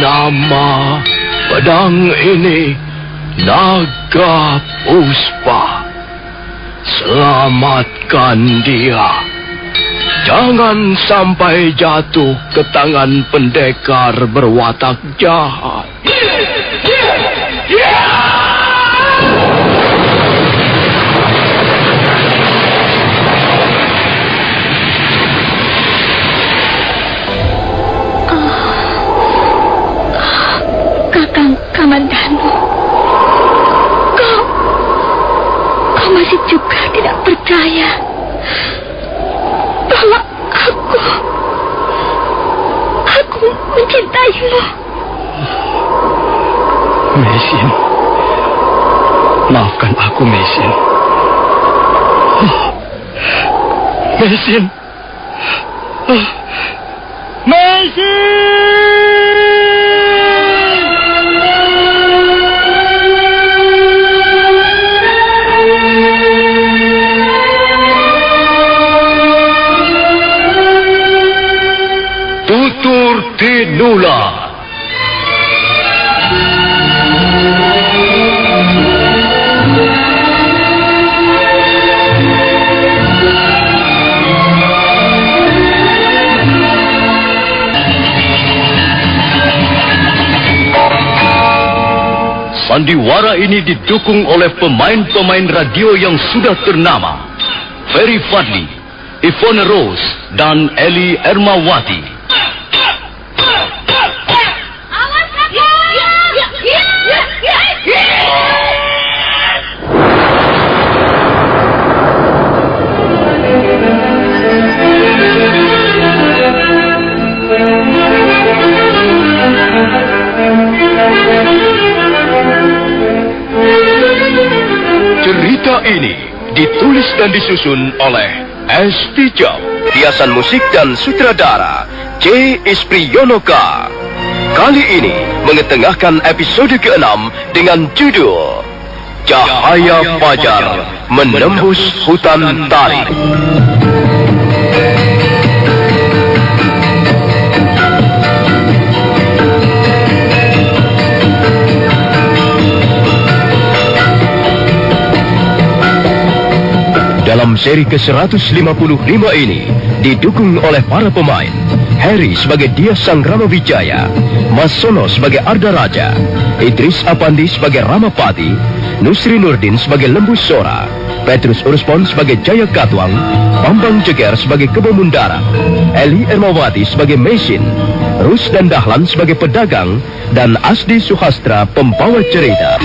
Nama pedang ini Naga Puspa. Selamatkan dia. Jangan sampai jatuh ke tangan pendekar berwatak jahat. Kakang Kamandanu, kau masih juga tidak percaya bahwa aku mencintaimu. Mesin, maafkan aku, Mesin. Mesin. Mesin! Tutur Tinula. Sandiwara ini didukung oleh pemain-pemain radio yang sudah ternama. Ferry Fadli, Ivone Rose, dan Eli Ermawati. Cerita ini ditulis dan disusun oleh S. Tijab, hiasan musik dan sutradara C. Ispriyonoka. Kali ini mengetengahkan episode ke-6 dengan judul Cahaya Fajar Menembus Hutan Tarik. Dalam seri ke-155 ini didukung oleh para pemain Harry sebagai Dia Sang Ramawijaya, Mas Sono sebagai Arda Raja, Idris Apandi sebagai Ramapati, Nusri Nurdin sebagai Lembu Sora, Petrus Urspon sebagai Jaya Katwang, Bambang Jeger sebagai Kebo Mundara, Eli Ermawati sebagai Mesin, Rus dan Dahlan sebagai pedagang, dan Asdi Suhastra pembawa cerita.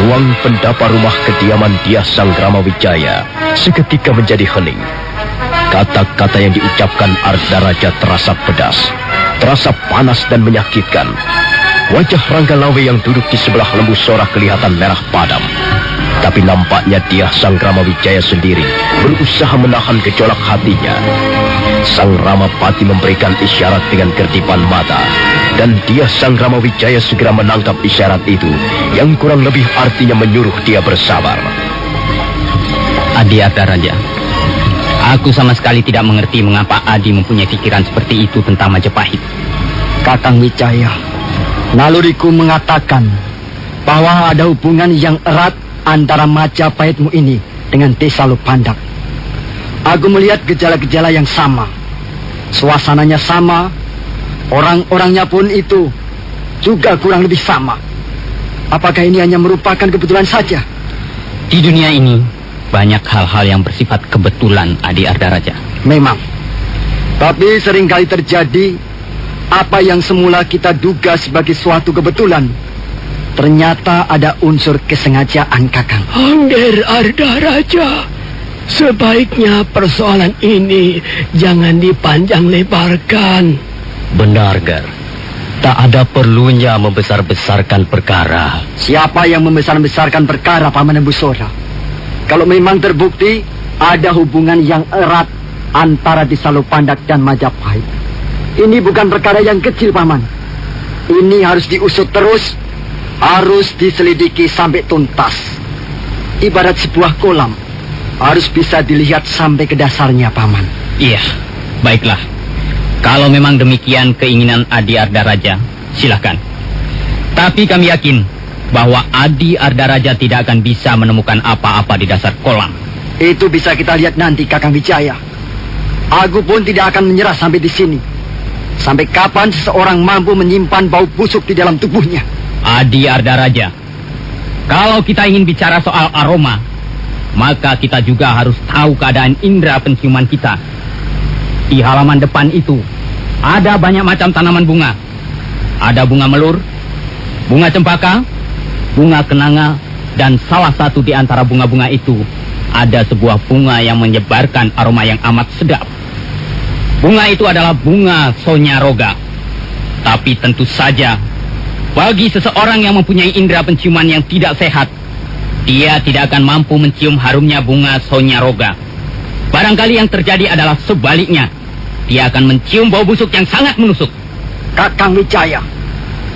Ruang pendapa rumah kediaman Dia Sang Ramawijaya seketika menjadi hening. Kata-kata yang diucapkan Arda Raja terasa pedas, terasa panas dan menyakitkan. Wajah Rangga Lawe yang duduk di sebelah Lembu Sora kelihatan merah padam. Tapi nampaknya Dia Sang Ramawijaya sendiri berusaha menahan gejolak hatinya. Sang Ramapati memberikan isyarat dengan kerdipan mata, dan Dia Sang Ramawijaya segera menangkap isyarat itu, yang kurang lebih artinya menyuruh dia bersabar. Adi Arda Raja, aku sama sekali tidak mengerti mengapa Adi mempunyai pikiran seperti itu tentang Majapahit. Kakang Wijaya, naluriku mengatakan bahwa ada hubungan yang erat antara Majapahitmu ini dengan Desa Lupandak. Aku melihat gejala-gejala yang sama, suasananya sama, orang-orangnya pun itu juga kurang lebih sama. Apakah ini hanya merupakan kebetulan saja? Di dunia ini banyak hal-hal yang bersifat kebetulan, Adi Arda Raja. Memang. Tapi seringkali terjadi apa yang semula kita duga sebagai suatu kebetulan, ternyata ada unsur kesengajaan, Kakang. Angger Arda Raja, sebaiknya persoalan ini jangan dipanjang lebarkan. Benar, Ger. Tak ada perlunya membesar-besarkan perkara. Siapa yang membesar-besarkan perkara, Paman Empu Sora? Kalau memang terbukti ada hubungan yang erat antara Desa Lopandak dan Majapahit, ini bukan perkara yang kecil, Paman. Ini harus diusut terus, harus diselidiki sampai tuntas. Ibarat sebuah kolam, harus bisa dilihat sampai ke dasarnya, Paman. Iya, baiklah. Kalau memang demikian keinginan Adi Ardaraja, silakan. Tapi kami yakin bahwa Adi Ardaraja tidak akan bisa menemukan apa-apa di dasar kolam. Itu bisa kita lihat nanti, Kakang Wijaya. Aku pun tidak akan menyerah sampai di sini. Sampai kapan seseorang mampu menyimpan bau busuk di dalam tubuhnya? Adi Ardaraja, kalau kita ingin bicara soal aroma, maka kita juga harus tahu keadaan indera penciuman kita. Di halaman depan itu ada banyak macam tanaman bunga. Ada bunga melur, bunga cempaka, bunga kenanga, dan salah satu di antara bunga-bunga itu ada sebuah bunga yang menyebarkan aroma yang amat sedap. Bunga itu adalah bunga sonyaroga. Tapi tentu saja, bagi seseorang yang mempunyai indera penciuman yang tidak sehat, dia tidak akan mampu mencium harumnya bunga sonyaroga. Barangkali yang terjadi adalah sebaliknya. Dia akan mencium bau busuk yang sangat menusuk. Kakang Wijaya,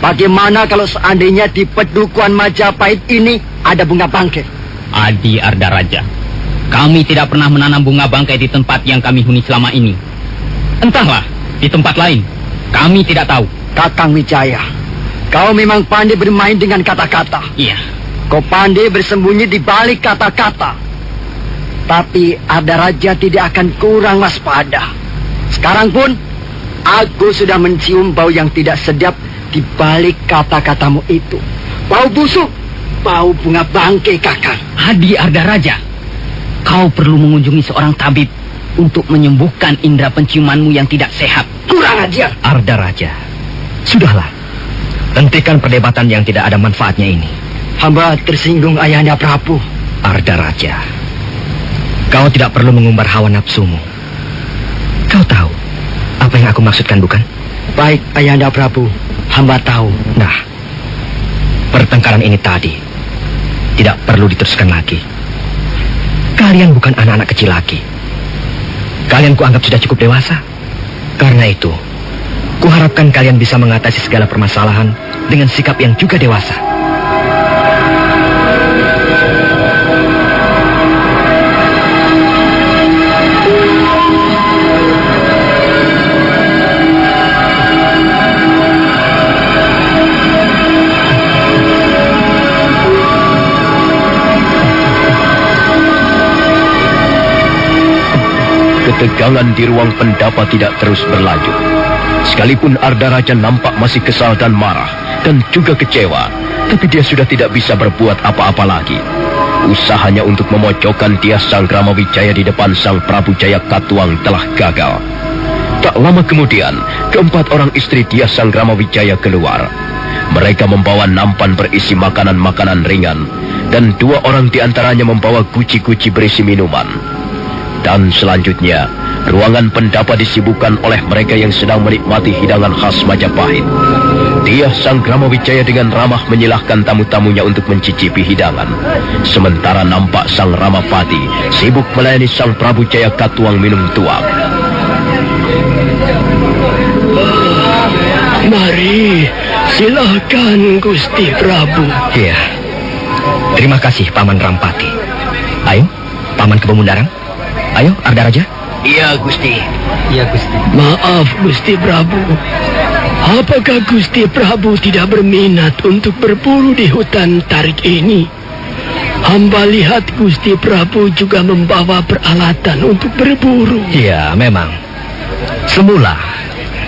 bagaimana kalau seandainya di Pedukuhan Majapahit ini ada bunga bangkai? Adi Ardaraja, kami tidak pernah menanam bunga bangkai di tempat yang kami huni selama ini. Entahlah, di tempat lain, kami tidak tahu. Kakang Wijaya, kau memang pandai bermain dengan kata-kata. Iya. Kau pandai bersembunyi di balik kata-kata. Tapi Ardaraja tidak akan kurang waspada. Sekarang pun, aku sudah mencium bau yang tidak sedap di balik kata-katamu itu. Bau busuk, bau bunga bangkai, Kakang. Adi Ardaraja, kau perlu mengunjungi seorang tabib untuk menyembuhkan indera penciumanmu yang tidak sehat. Kurang ajar. Ardaraja, sudahlah. Hentikan perdebatan yang tidak ada manfaatnya ini. Hamba tersinggung, Ayahanda Prabu. Ardaraja, kau tidak perlu mengumbar hawa nafsumu. Kau tahu apa yang aku maksudkan, bukan? Baik, Ayahanda Prabu. Hamba tahu. Nah, pertengkaran ini tadi tidak perlu diteruskan lagi. Kalian bukan anak-anak kecil lagi. Kalian kuanggap sudah cukup dewasa. Karena itu, kuharapkan kalian bisa mengatasi segala permasalahan dengan sikap yang juga dewasa. Ketegangan di ruang pendapa tidak terus berlanjut. Sekalipun Ardaraja nampak masih kesal dan marah, dan juga kecewa, tapi dia sudah tidak bisa berbuat apa-apa lagi. Usahanya untuk memojokkan Tias Sanggramawijaya di depan Sang Prabu Jaya Katuang telah gagal. Tak lama kemudian, keempat orang istri Tias Sanggramawijaya keluar. Mereka membawa nampan berisi makanan-makanan ringan, dan dua orang di antaranya membawa guci-guci berisi minuman. Dan selanjutnya, ruangan pendapa disibukkan oleh mereka yang sedang menikmati hidangan khas Majapahit. Tias Sanggramawijaya dengan ramah menyilahkan tamu-tamunya untuk mencicipi hidangan. Sementara nampak Sang Ramapati sibuk melayani Sang Prabu Jaya Katuang minum tuak. Mari, silakan Gusti Prabu. Iya. Terima kasih, Paman Rampati. Ayo, Paman Kebun Ayo, Ardaraja. Iya, Gusti. Iya, Gusti. Maaf, Gusti Prabu. Apakah Gusti Prabu tidak berminat untuk berburu di hutan tarik ini? Hamba lihat Gusti Prabu juga membawa peralatan untuk berburu. Iya, memang. Semula,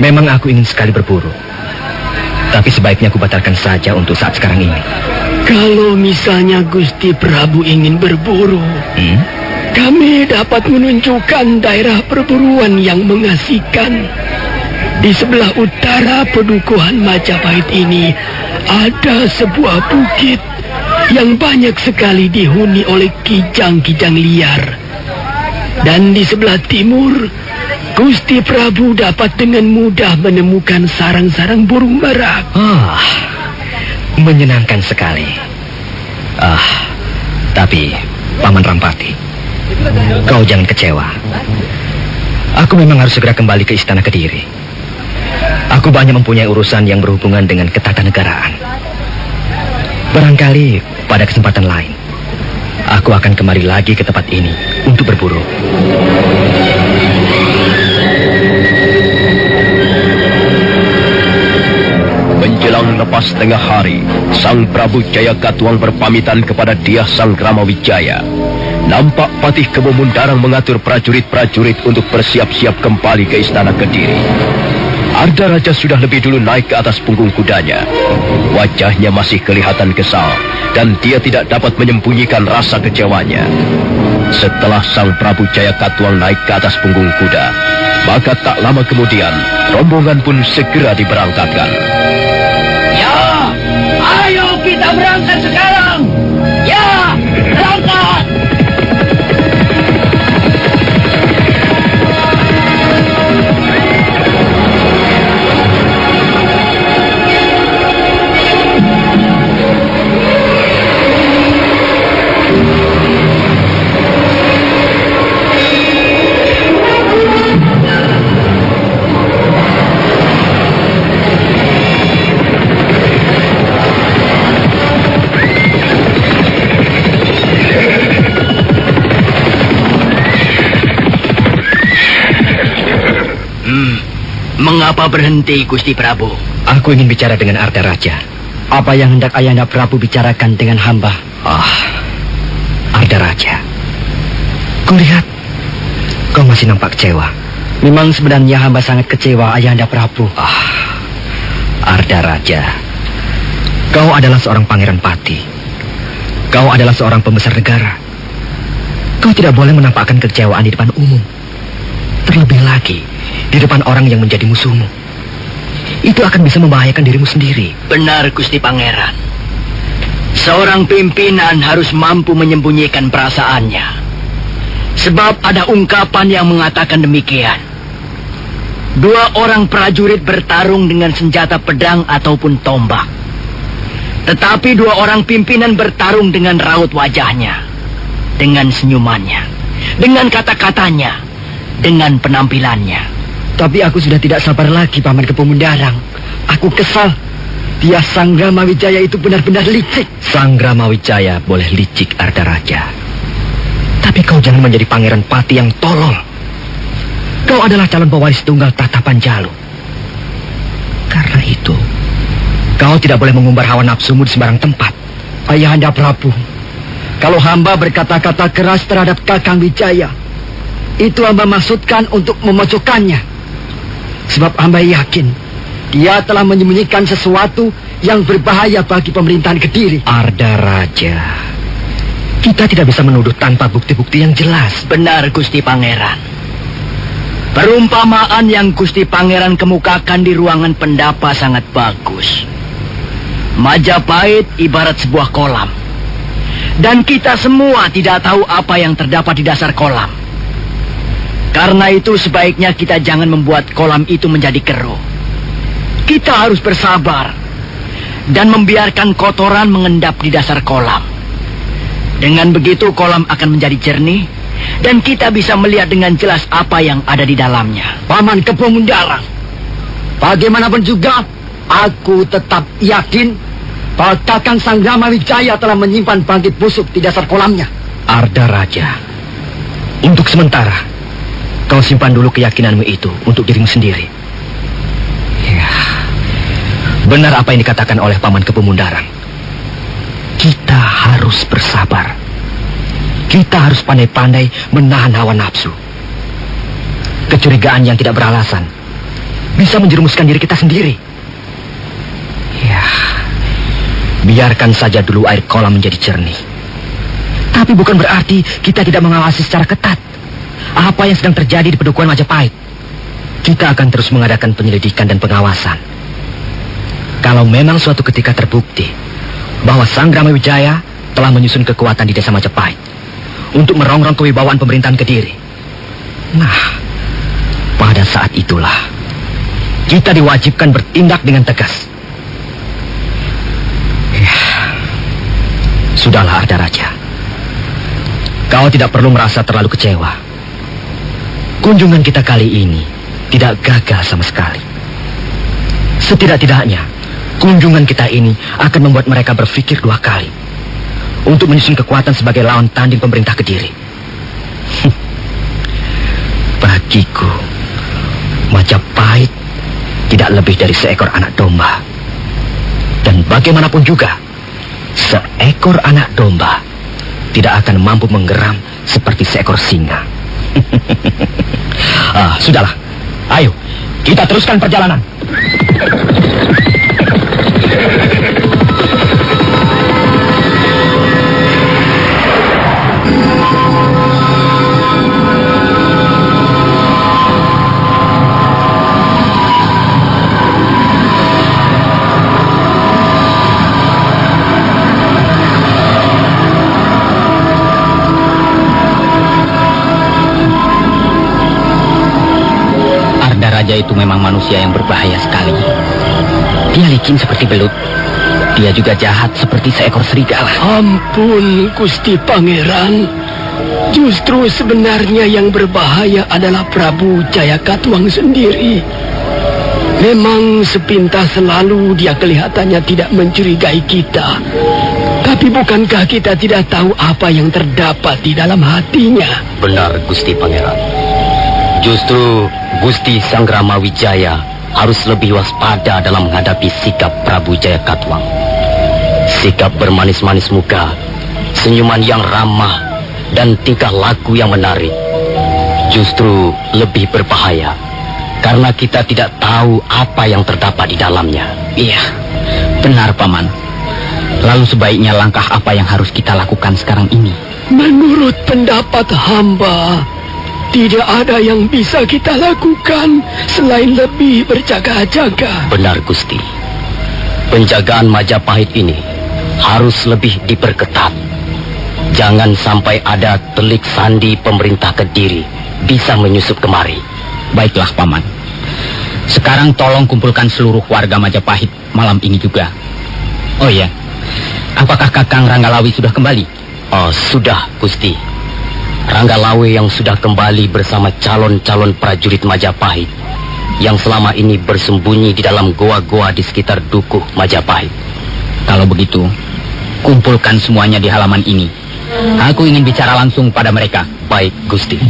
memang aku ingin sekali berburu. Tapi sebaiknya aku batalkan saja untuk saat sekarang ini. Kalau misalnya Gusti Prabu ingin berburu, kami dapat menunjukkan daerah perburuan yang mengasihkan. Di sebelah utara Pedukuhan Majapahit ini ada sebuah bukit yang banyak sekali dihuni oleh kijang-kijang liar. Dan di sebelah timur Gusti Prabu dapat dengan mudah menemukan sarang-sarang burung merak. Menyenangkan sekali. Tapi Paman Rampati, kau jangan kecewa. Aku memang harus segera kembali ke Istana Kediri. Aku banyak mempunyai urusan yang berhubungan dengan ketatanegaraan. Barangkali pada kesempatan lain, aku akan kembali lagi ke tempat ini untuk berburu. Menjelang lepas tengah hari, Sang Prabu Jayakatwang berpamitan kepada Dyah Sanggrama Wijaya. Nampak Patih Kebo Mundarang mengatur prajurit-prajurit untuk bersiap-siap kembali ke Istana Kediri. Arda Raja sudah lebih dulu naik ke atas punggung kudanya. Wajahnya masih kelihatan kesal, dan dia tidak dapat menyembunyikan rasa kecewanya. Setelah Sang Prabu Jayakatwang naik ke atas punggung kuda, maka tak lama kemudian, rombongan pun segera diberangkatkan. Ya, ayo kita berangkat sekarang. Ya, berangkat. Mengapa berhenti, Gusti Prabu? Aku ingin bicara dengan Arda Raja. Apa yang hendak Ayahanda Prabu bicarakan dengan hamba? Arda Raja, kulihat kau masih nampak kecewa. Memang sebenarnya hamba sangat kecewa, Ayahanda Prabu. Arda Raja, kau adalah seorang pangeran pati. Kau adalah seorang pembesar negara. Kau tidak boleh menampakkan kekecewaan di depan umum. Terlebih lagi di depan orang yang menjadi musuhmu. Itu akan bisa membahayakan dirimu sendiri. Benar, Gusti Pangeran. Seorang pimpinan harus mampu menyembunyikan perasaannya. Sebab ada ungkapan yang mengatakan demikian. 2 orang prajurit bertarung dengan senjata pedang ataupun tombak. Tetapi 2 orang pimpinan bertarung dengan raut wajahnya, dengan senyumannya, dengan kata-katanya, dengan penampilannya. Tapi aku sudah tidak sabar lagi, Paman Kebo Mundarang. Aku kesal. Dyah Sanggrama Wijaya itu benar-benar licik. Sanggrama Wijaya boleh licik, Arda Raja. Tapi kau jangan menjadi pangeran pati yang tolol. Kau adalah calon pewaris tunggal tahta Panjalu. Karena itu, kau tidak boleh mengumbar hawa nafsumu di sembarang tempat. Ayahanda Prabu, kalau hamba berkata-kata keras terhadap Kakang Wijaya, itu hamba maksudkan untuk memojokkannya. Sebab hamba yakin dia telah menyembunyikan sesuatu yang berbahaya bagi pemerintahan Kediri. Arda Raja, kita tidak bisa menuduh tanpa bukti-bukti yang jelas. Benar, Gusti Pangeran. Perumpamaan yang Gusti Pangeran kemukakan di ruangan pendapa sangat bagus. Majapahit ibarat sebuah kolam. Dan kita semua tidak tahu apa yang terdapat di dasar kolam. Karena itu sebaiknya kita jangan membuat kolam itu menjadi keruh. Kita harus bersabar dan membiarkan kotoran mengendap di dasar kolam. Dengan begitu kolam akan menjadi jernih dan kita bisa melihat dengan jelas apa yang ada di dalamnya. Paman Kebo Mundarang, bagaimanapun juga aku tetap yakin bahwa Kakang Sanggrama Wijaya telah menyimpan bangkit busuk di dasar kolamnya. Arda Raja, untuk sementara kau simpan dulu keyakinanmu itu untuk dirimu sendiri. Ya, benar apa yang dikatakan oleh Paman Kebo Mundarang. Kita harus bersabar. Kita harus pandai-pandai menahan hawa nafsu. Kecurigaan yang tidak beralasan bisa menjerumuskan diri kita sendiri. Ya, biarkan saja dulu air kolam menjadi jernih. Tapi bukan berarti kita tidak mengawasi secara ketat apa yang sedang terjadi di Padukuhan Majapahit. Kita akan terus mengadakan penyelidikan dan pengawasan. Kalau memang suatu ketika terbukti bahwa Sanggrama Wijaya telah menyusun kekuatan di desa Majapahit untuk merongrong kewibawaan pemerintahan Kediri, nah, Pada saat itulah kita diwajibkan bertindak dengan tegas. Ya, sudahlah Ardaraja. Kau tidak perlu merasa terlalu kecewa. Kunjungan kita kali ini tidak gagal sama sekali. Setidak-tidaknya, kunjungan kita ini akan membuat mereka berpikir 2 kali untuk menyusun kekuatan sebagai lawan tanding pemerintah Kediri. Bagiku, Majapahit tidak lebih dari seekor anak domba. Dan bagaimanapun juga, seekor anak domba tidak akan mampu menggeram seperti seekor singa. Sudahlah. Ayo, kita teruskan perjalanan. Raja itu memang manusia yang berbahaya sekali. Dia licin seperti belut. Dia juga jahat seperti seekor serigala. Ampun, Gusti Pangeran. Justru sebenarnya yang berbahaya adalah Prabu Jayakatwang sendiri. Memang sepintas selalu dia kelihatannya tidak mencurigai kita. Tapi bukankah kita tidak tahu apa yang terdapat di dalam hatinya? Benar, Gusti Pangeran. Justru Gusti Sangramawijaya harus lebih waspada dalam menghadapi sikap Prabu Jayakatwang. Sikap bermanis-manis muka, senyuman yang ramah, dan tingkah laku yang menarik justru lebih berbahaya karena kita tidak tahu apa yang terdapat di dalamnya. Iya, benar Paman. Lalu sebaiknya langkah apa yang harus kita lakukan sekarang ini? Menurut pendapat hamba, tidak ada yang bisa kita lakukan selain lebih berjaga-jaga. Benar, Gusti. Penjagaan Majapahit ini harus lebih diperketat. Jangan sampai ada telik sandi pemerintah Kediri bisa menyusup kemari. Baiklah, Paman. Sekarang tolong kumpulkan seluruh warga Majapahit malam ini juga. Oh iya, apakah Kakang Ranggalawi sudah kembali? Oh, sudah, Gusti. Ranggalawe yang sudah kembali bersama calon-calon prajurit Majapahit yang selama ini bersembunyi di dalam goa-goa di sekitar Dukuh Majapahit. Kalau begitu, kumpulkan semuanya di halaman ini. Aku ingin bicara langsung pada mereka. Baik, Gusti.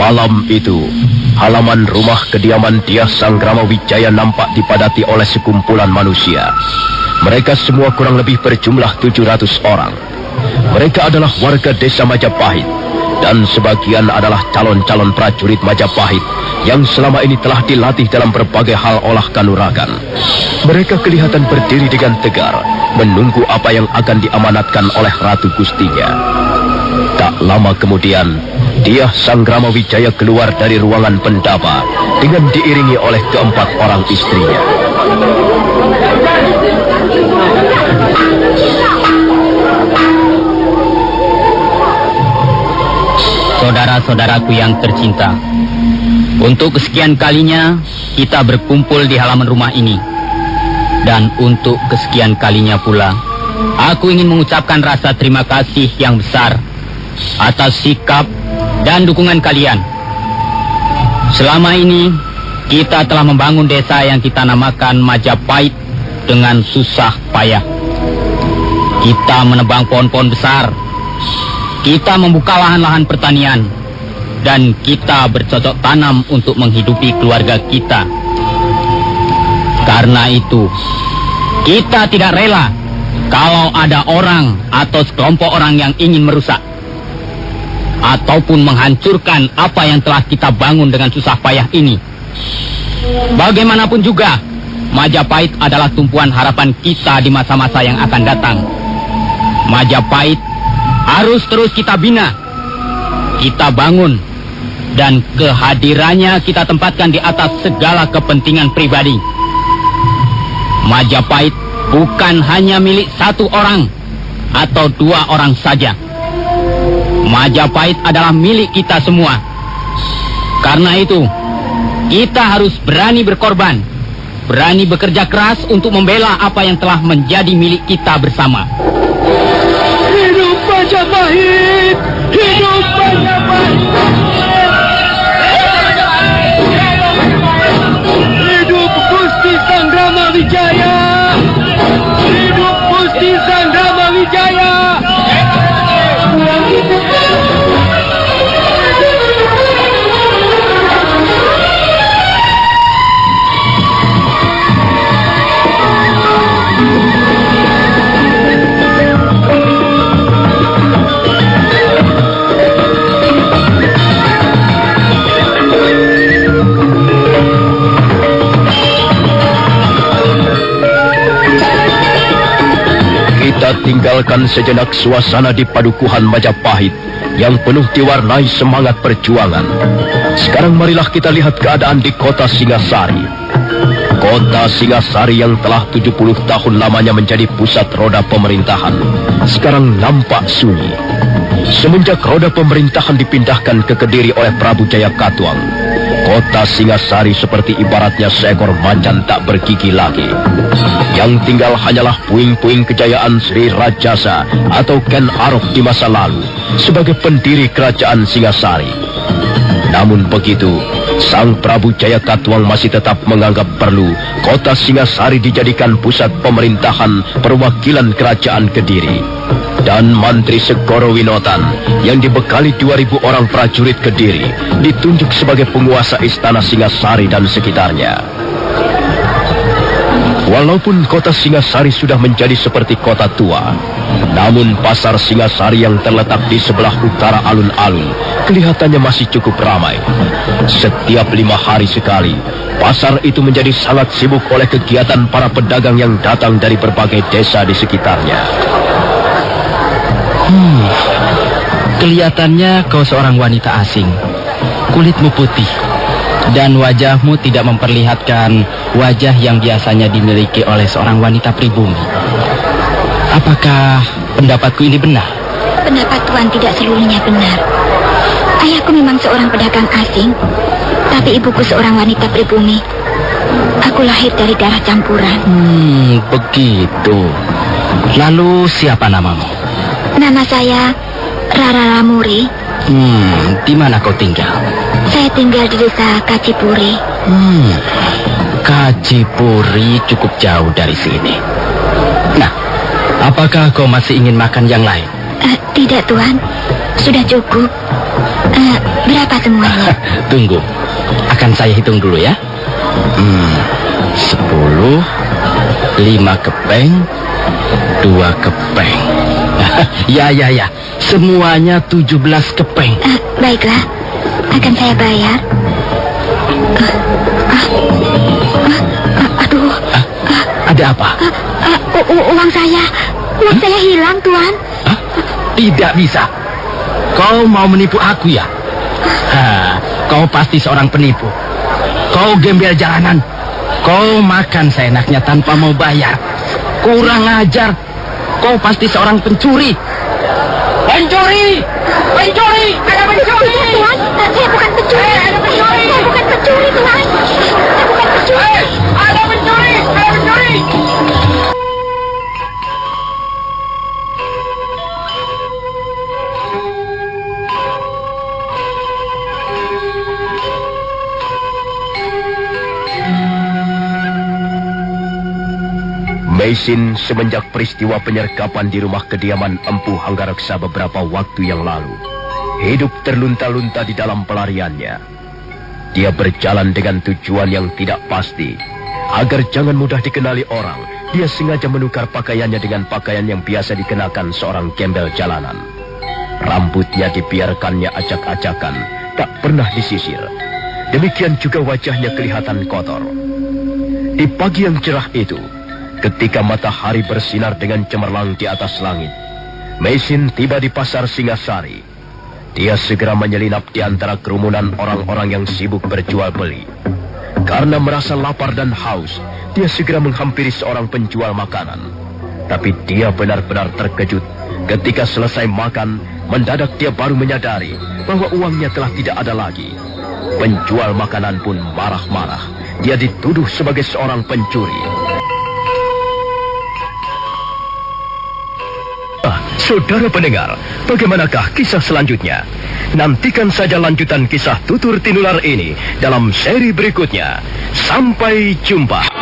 Malam itu, halaman rumah kediaman Dyah Sangramawijaya nampak dipadati oleh sekumpulan manusia. Mereka semua kurang lebih berjumlah 700 orang. Mereka adalah warga desa Majapahit, dan sebagian adalah calon-calon prajurit Majapahit yang selama ini telah dilatih dalam berbagai hal olah kanuragan. Mereka kelihatan berdiri dengan tegar, menunggu apa yang akan diamanatkan oleh Ratu Gustinya. Tak lama kemudian, Dyah Sangramawijaya keluar dari ruangan pendapa dengan diiringi oleh keempat orang istrinya. Saudara-saudaraku yang tercinta, untuk kesekian kalinya kita berkumpul di halaman rumah ini. Dan untuk kesekian kalinya pula, aku ingin mengucapkan rasa terima kasih yang besar atas sikap dan dukungan kalian. Selama ini, kita telah membangun desa yang kita namakan Majapahit dengan susah payah. Kita menebang pohon-pohon besar, kita membuka lahan-lahan pertanian, dan kita bercocok tanam untuk menghidupi keluarga kita. Karena itu, kita tidak rela kalau ada orang atau sekelompok orang yang ingin merusak ataupun menghancurkan apa yang telah kita bangun dengan susah payah ini. Bagaimanapun juga, Majapahit adalah tumpuan harapan kita di masa-masa yang akan datang. Majapahit harus terus kita bina, kita bangun, dan kehadirannya kita tempatkan di atas segala kepentingan pribadi. Majapahit bukan hanya milik satu orang atau dua orang saja. Majapahit adalah milik kita semua. Karena itu, kita harus berani berkorban, berani bekerja keras untuk membela apa yang telah menjadi milik kita bersama. Hidup Majapahit! Hidup Majapahit! Hidup Gusti Sanggrama Wijaya! Hidup Gusti Sanggrama Wijaya! Kita tinggalkan sejenak suasana di padukuhan Majapahit yang penuh diwarnai semangat perjuangan. Sekarang marilah kita lihat keadaan di kota Singasari. Kota Singasari yang telah 70 tahun lamanya menjadi pusat roda pemerintahan, sekarang nampak sunyi. Semenjak roda pemerintahan dipindahkan ke Kediri oleh Prabu Jaya Katuang, kota Singasari seperti ibaratnya seekor macan tak bergigi lagi. Yang tinggal hanyalah puing-puing kejayaan Sri Rajasa atau Ken Arok di masa lalu sebagai pendiri kerajaan Singasari. Namun begitu, Sang Prabu Jaya Katuang masih tetap menganggap perlu kota Singasari dijadikan pusat pemerintahan perwakilan kerajaan Kediri. Dan Mantri Segoro Winotan yang dibekali 2000 orang prajurit Kediri ditunjuk sebagai penguasa istana Singasari dan sekitarnya. Walaupun kota Singasari sudah menjadi seperti kota tua, namun pasar Singasari yang terletak di sebelah utara alun-alun kelihatannya masih cukup ramai. Setiap 5 hari sekali, pasar itu menjadi sangat sibuk oleh kegiatan para pedagang yang datang dari berbagai desa di sekitarnya. Kelihatannya kau seorang wanita asing. Kulitmu putih dan wajahmu tidak memperlihatkan wajah yang biasanya dimiliki oleh seorang wanita pribumi. Apakah pendapatku ini benar? Pendapat Tuan tidak seluruhnya benar. Ayahku memang seorang pedagang asing, tapi ibuku seorang wanita pribumi. Aku lahir dari darah campuran. Begitu. Lalu siapa namamu? Nama saya Rara Ramuri. Di mana kau tinggal? Saya tinggal di desa Kacipuri. Kacipuri cukup jauh dari sini. Nah, apakah kau masih ingin makan yang lain? Tidak, Tuan. Sudah cukup. Berapa semuanya? Tunggu. Akan saya hitung dulu ya. 10, 5 kepeng, 2 kepeng. Ya. Semuanya 17 kepeng. Baiklah. Akan saya bayar. Aduh. Ada apa? Uang saya hilang, Tuan. Tidak bisa. Kau mau menipu aku ya? Kau pasti seorang penipu. Kau gembel jalanan. Kau makan seenaknya tanpa mau bayar. Kurang ajar. Kau pasti seorang pencuri. Pencuri! Ada pencuri! Tuan, saya bukan pencuri. Saya bukan pencuri, Tuan. Saya bukan pencuri. Ada pencuri! Meisin semenjak peristiwa penyergapan di rumah kediaman Empu Hanggareksa beberapa waktu yang lalu, hidup terlunta-lunta di dalam pelariannya. Dia berjalan dengan tujuan yang tidak pasti. Agar jangan mudah dikenali orang, dia sengaja menukar pakaiannya dengan pakaian yang biasa dikenakan seorang gembel jalanan. Rambutnya dibiarkannya acak-acakan, tak pernah disisir. Demikian juga wajahnya kelihatan kotor. Di pagi yang cerah itu, ketika matahari bersinar dengan cemerlang di atas langit, Meisin tiba di pasar Singasari. Dia segera menyelinap di antara kerumunan orang-orang yang sibuk berjual beli. Karena merasa lapar dan haus, dia segera menghampiri seorang penjual makanan. Tapi dia benar-benar terkejut. Ketika selesai makan, mendadak dia baru menyadari bahwa uangnya telah tidak ada lagi. Penjual makanan pun marah-marah. Dia dituduh sebagai seorang pencuri. Saudara pendengar, bagaimanakah kisah selanjutnya? Nantikan saja lanjutan kisah Tutur Tinular ini dalam seri berikutnya. Sampai jumpa.